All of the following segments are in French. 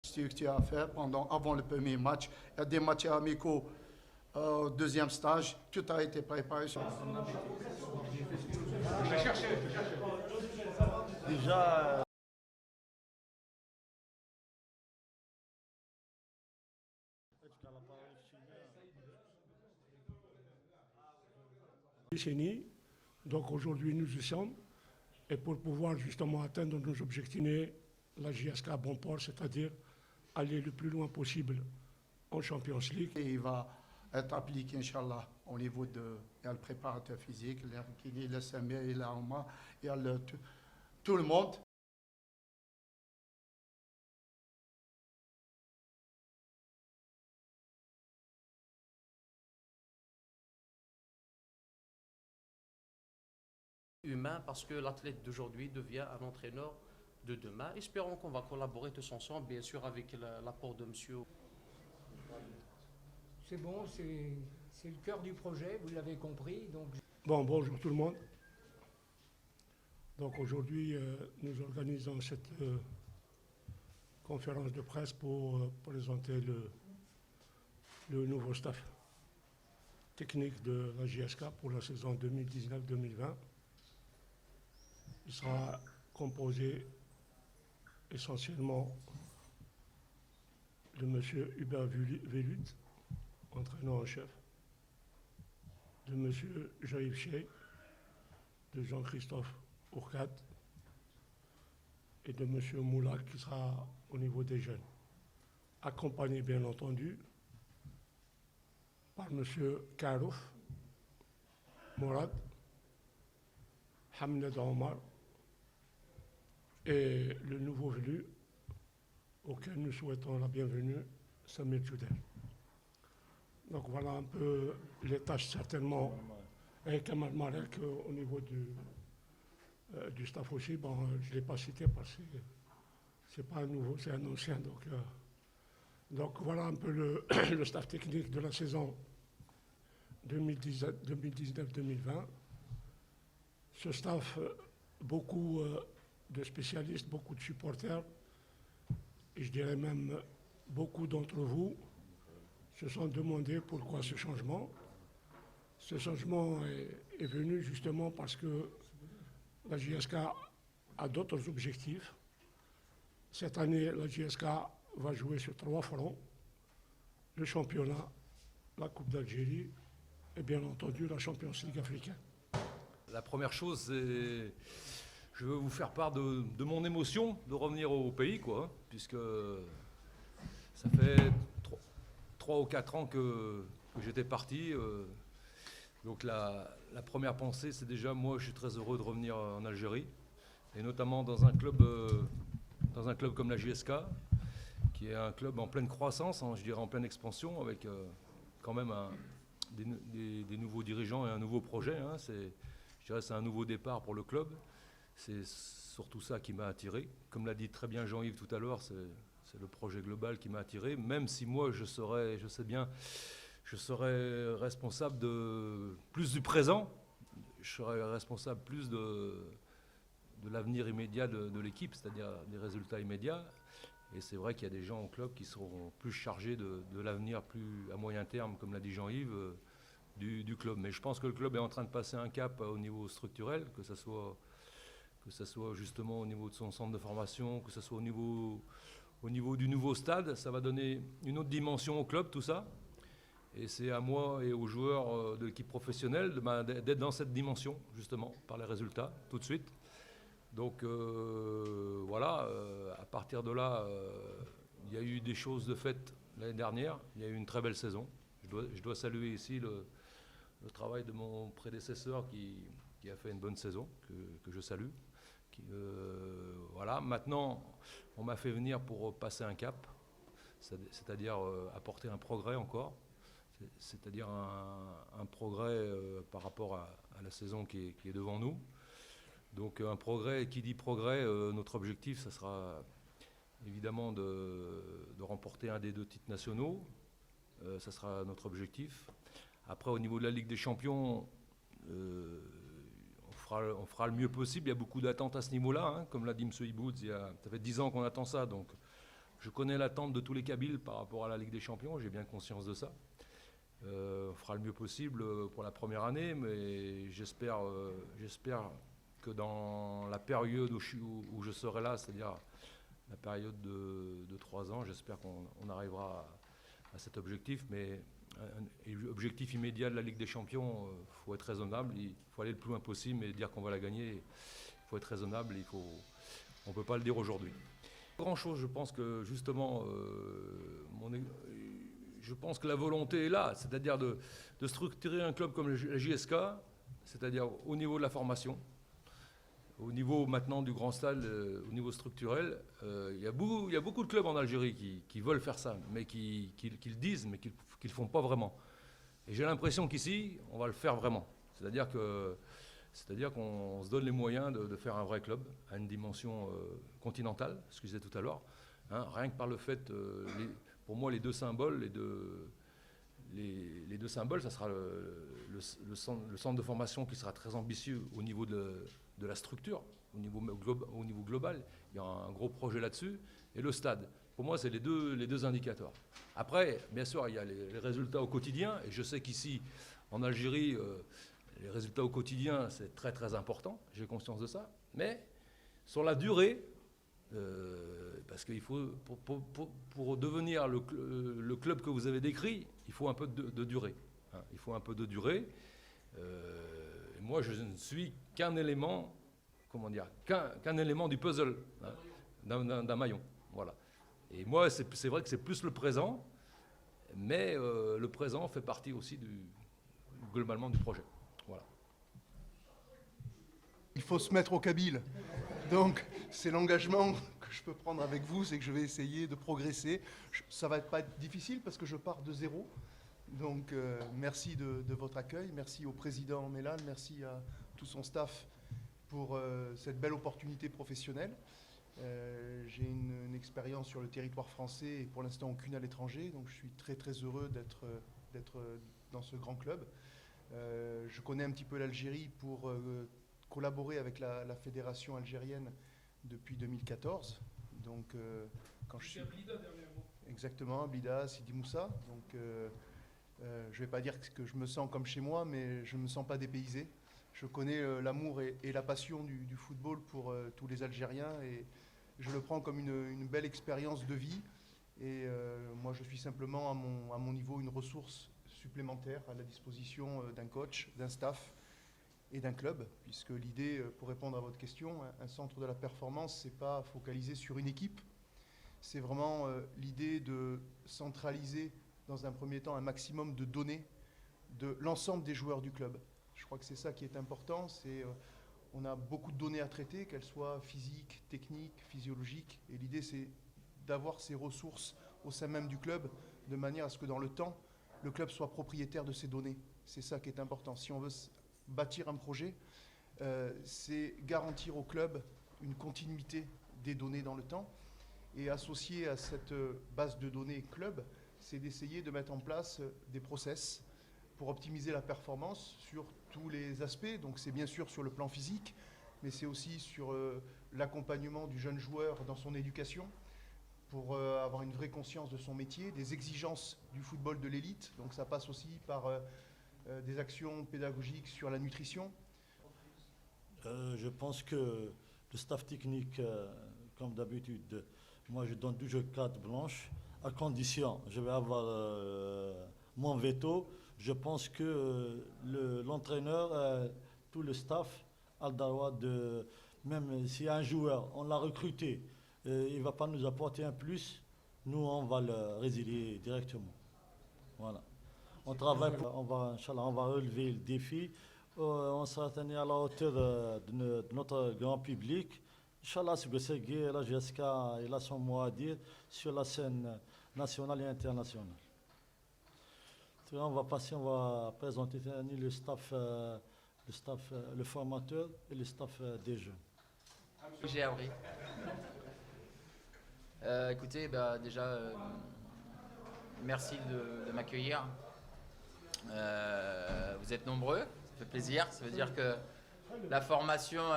Ce que tu as fait avant le premier match, il y a des matchs amicaux deuxième stage, tout a été préparé. Déjà, décennie. Donc aujourd'hui, nous y sommes. Et pour pouvoir justement atteindre nos objectifs, la JSK à bon port, c'est-à-dire aller le plus loin possible en Champions League. Et il va être appliqué, Inch'Allah, au niveau de il y a le préparateur physique, le SME, il y a Oma, il y a tout le monde. Humain parce que l'athlète d'aujourd'hui devient un entraîneur de demain. Espérons qu'on va collaborer tous ensemble, bien sûr avec l'apport de monsieur. C'est bon, c'est le cœur du projet, vous l'avez compris. Donc... Bon, bonjour tout le monde. Donc aujourd'hui, nous organisons cette conférence de presse pour présenter le nouveau staff technique de la JSK pour la saison 2019-2020. Il sera composé essentiellement de M. Hubert Velut, entraîneur en chef, de M. Jaïf Chey, de Jean-Christophe Ourcade et de M. Moulak qui sera au niveau des jeunes. Accompagné bien entendu par M. Karouf, Mourad, Hamid Omar et le nouveau venu auquel nous souhaitons la bienvenue, Samir Djoudel. Donc voilà un peu les tâches certainement avec Kamal Marek au niveau du staff aussi. Bon, je ne l'ai pas cité parce que c'est pas un nouveau, c'est un ancien. Donc voilà un peu le staff technique de la saison 2019-2020. Ce staff, beaucoup de spécialistes, beaucoup de supporters, et je dirais même beaucoup d'entre vous se sont demandé pourquoi ce changement. Ce changement est venu justement parce que la JSK a d'autres objectifs. Cette année, la JSK va jouer sur 3 fronts, le championnat, la Coupe d'Algérie et bien entendu la Champions League africaine. La première chose, c'est je veux vous faire part de mon émotion de revenir au pays, quoi, puisque ça fait 3 ou 4 ans que j'étais parti. Donc la première pensée, c'est déjà, moi, je suis très heureux de revenir en Algérie, et notamment dans un club comme la JSK, qui est un club en pleine croissance, hein, je dirais en pleine expansion, avec quand même des nouveaux dirigeants et un nouveau projet. Hein, je dirais c'est un nouveau départ pour le club. C'est surtout ça qui m'a attiré. Comme l'a dit très bien Jean-Yves tout à l'heure, c'est le projet global qui m'a attiré, même si moi, je sais bien, je serais responsable plus du présent, je serais responsable plus de l'avenir immédiat de l'équipe, c'est-à-dire des résultats immédiats. Et c'est vrai qu'il y a des gens au club qui seront plus chargés de l'avenir plus à moyen terme, comme l'a dit Jean-Yves, du club. Mais je pense que le club est en train de passer un cap au niveau structurel, que ce soit justement au niveau de son centre de formation, que ce soit au niveau du nouveau stade. Ça va donner une autre dimension au club, tout ça. Et c'est à moi et aux joueurs de l'équipe professionnelle d'être dans cette dimension, justement, par les résultats, tout de suite. Donc voilà, à partir de là, il y a eu des choses de faites l'année dernière. Il y a eu une très belle saison. Je dois saluer ici le travail de mon prédécesseur qui a fait une bonne saison, que je salue. Voilà, maintenant, on m'a fait venir pour passer un cap, c'est-à-dire apporter un progrès encore, c'est-à-dire un progrès par rapport à la saison qui est devant nous. Donc un progrès, qui dit progrès, notre objectif, ça sera évidemment de remporter un des 2 titres nationaux. Ça sera notre objectif. Après, au niveau de la Ligue des Champions, on fera le mieux possible. Il y a beaucoup d'attentes à ce niveau-là, hein. Comme l'a dit M. Iboud, ça fait 10 ans qu'on attend ça. Donc Je connais l'attente de tous les Kabyles par rapport à la Ligue des Champions, j'ai bien conscience de ça. On fera le mieux possible pour la première année, mais j'espère que dans la période où je serai là, c'est-à-dire la période de 3 ans, j'espère qu'on arrivera à cet objectif. Mais objectif immédiat de la Ligue des Champions, il faut être raisonnable, il faut aller le plus loin possible et dire qu'on va la gagner. Il faut être raisonnable, on ne peut pas le dire aujourd'hui. Grand-chose, je pense que justement, je pense que la volonté est là, c'est-à-dire de structurer un club comme la JSK, c'est-à-dire au niveau de la formation, au niveau maintenant du grand stade, au niveau structurel. Il y a beaucoup de clubs en Algérie qui veulent faire ça, mais qui le disent, mais qui ne le font pas vraiment. Et j'ai l'impression qu'ici, on va le faire vraiment. C'est-à-dire qu'on se donne les moyens de faire un vrai club à une dimension continentale, ce que je disais tout à l'heure. Hein, rien que par le fait, pour moi, les deux symboles, les deux symboles, ça sera le centre de formation qui sera très ambitieux au niveau de la structure, au niveau global. Il y a un gros projet là-dessus. Et le stade. Pour moi, c'est les deux indicateurs. Après, bien sûr, il y a les résultats au quotidien. Et je sais qu'ici, en Algérie, les résultats au quotidien, c'est très très important. J'ai conscience de ça. Mais sur la durée, parce qu'il faut, pour devenir le club que vous avez décrit, il faut un peu de durée. Hein. Il faut un peu de durée. Et moi, je ne suis qu'un élément, qu'un élément du puzzle, hein, d'un maillon. Voilà. Et moi, c'est vrai que c'est plus le présent, mais le présent fait partie aussi globalement du projet. Voilà. Il faut se mettre au kabyle. Donc, c'est l'engagement que je peux prendre avec vous, c'est que je vais essayer de progresser. Ça va pas être difficile parce que je pars de zéro. Donc, merci de votre accueil. Merci au président Mélan, merci à tout son staff pour cette belle opportunité professionnelle. J'ai une expérience sur le territoire français et pour l'instant aucune à l'étranger. Donc, je suis très très heureux d'être dans ce grand club. Je connais un petit peu l'Algérie pour collaborer avec la fédération algérienne depuis 2014. Donc, quand je suis à Blida dernièrement. Exactement, Blida, Sidi Moussa. Donc, je ne vais pas dire que je me sens comme chez moi, mais je ne me sens pas dépaysé. Je connais l'amour et la passion du football pour tous les Algériens et je le prends comme une belle expérience de vie. Et moi, je suis simplement à mon niveau une ressource supplémentaire à la disposition d'un coach, d'un staff et d'un club, puisque l'idée, pour répondre à votre question, un centre de la performance, c'est pas focalisé sur une équipe, c'est vraiment l'idée de centraliser dans un premier temps un maximum de données de l'ensemble des joueurs du club. Je crois que c'est ça qui est important, on a beaucoup de données à traiter, qu'elles soient physiques, techniques, physiologiques, et l'idée c'est d'avoir ces ressources au sein même du club, de manière à ce que dans le temps, le club soit propriétaire de ces données. C'est ça qui est important. Si on veut bâtir un projet, c'est garantir au club une continuité des données dans le temps. Et associé à cette base de données club, c'est d'essayer de mettre en place des process pour optimiser la performance sur tous les aspects. Donc c'est bien sûr sur le plan physique, mais c'est aussi sur l'accompagnement du jeune joueur dans son éducation, pour avoir une vraie conscience de son métier, des exigences du football de l'élite. Donc ça passe aussi par des actions pédagogiques sur la nutrition. Je pense que le staff technique, comme d'habitude, moi je donne toujours carte blanche, à condition, je vais avoir mon veto. Je pense que l'entraîneur, tout le staff a le droit de, même si un joueur, on l'a recruté, il ne va pas nous apporter un plus, nous on va le résilier directement. Voilà. On travaille, Inch'Allah, on va relever le défi, on sera tenu à la hauteur de notre grand public. Inch'Allah, c'est que la GSK, il a son mot à dire sur la scène nationale et internationale. On va présenter le staff, le formateur et le staff des jeunes. J'ai appris. Écoutez, déjà, merci de m'accueillir. Vous êtes nombreux, ça fait plaisir. Ça veut dire que la formation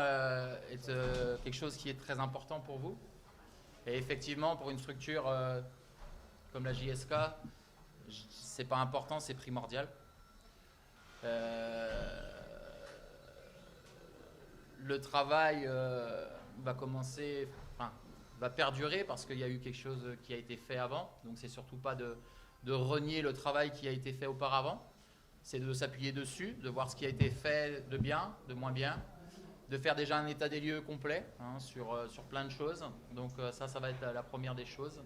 est quelque chose qui est très important pour vous. Et effectivement, pour une structure comme la JSK, c'est pas important, c'est primordial. Le travail va commencer, enfin, va perdurer parce qu'il y a eu quelque chose qui a été fait avant. Donc c'est surtout pas de renier le travail qui a été fait auparavant. C'est de s'appuyer dessus, de voir ce qui a été fait de bien, de moins bien, de faire déjà un état des lieux complet sur plein de choses. Donc ça va être la première des choses.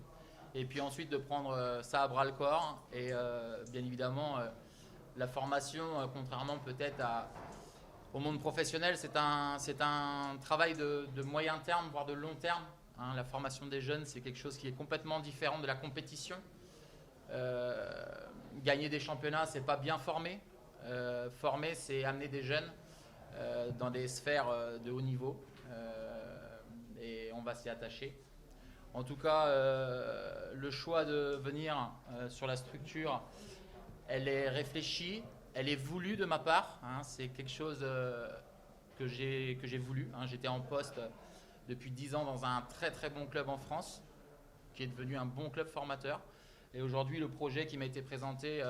Et puis ensuite de prendre ça à bras le corps et bien évidemment la formation, contrairement peut-être au monde professionnel, c'est un travail de moyen terme, voire de long terme. La formation des jeunes, c'est quelque chose qui est complètement différent de la compétition. Gagner des championnats, c'est pas bien former. Former, c'est amener des jeunes dans des sphères de haut niveau. Et on va s'y attacher. En tout cas, le choix de venir sur la structure, elle est réfléchie, elle est voulue de ma part. C'est quelque chose que j'ai voulu. J'étais en poste depuis 10 ans dans un très très bon club en France, qui est devenu un bon club formateur. Et aujourd'hui, le projet qui m'a été présenté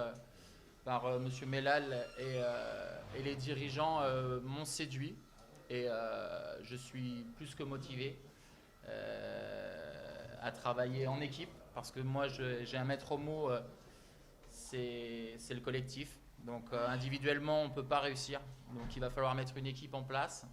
par M. Mellal et les dirigeants m'ont séduit. Et je suis plus que motivé à travailler en équipe, parce que moi j'ai un maître mot, c'est le collectif. Donc individuellement on ne peut pas réussir, donc il va falloir mettre une équipe en place.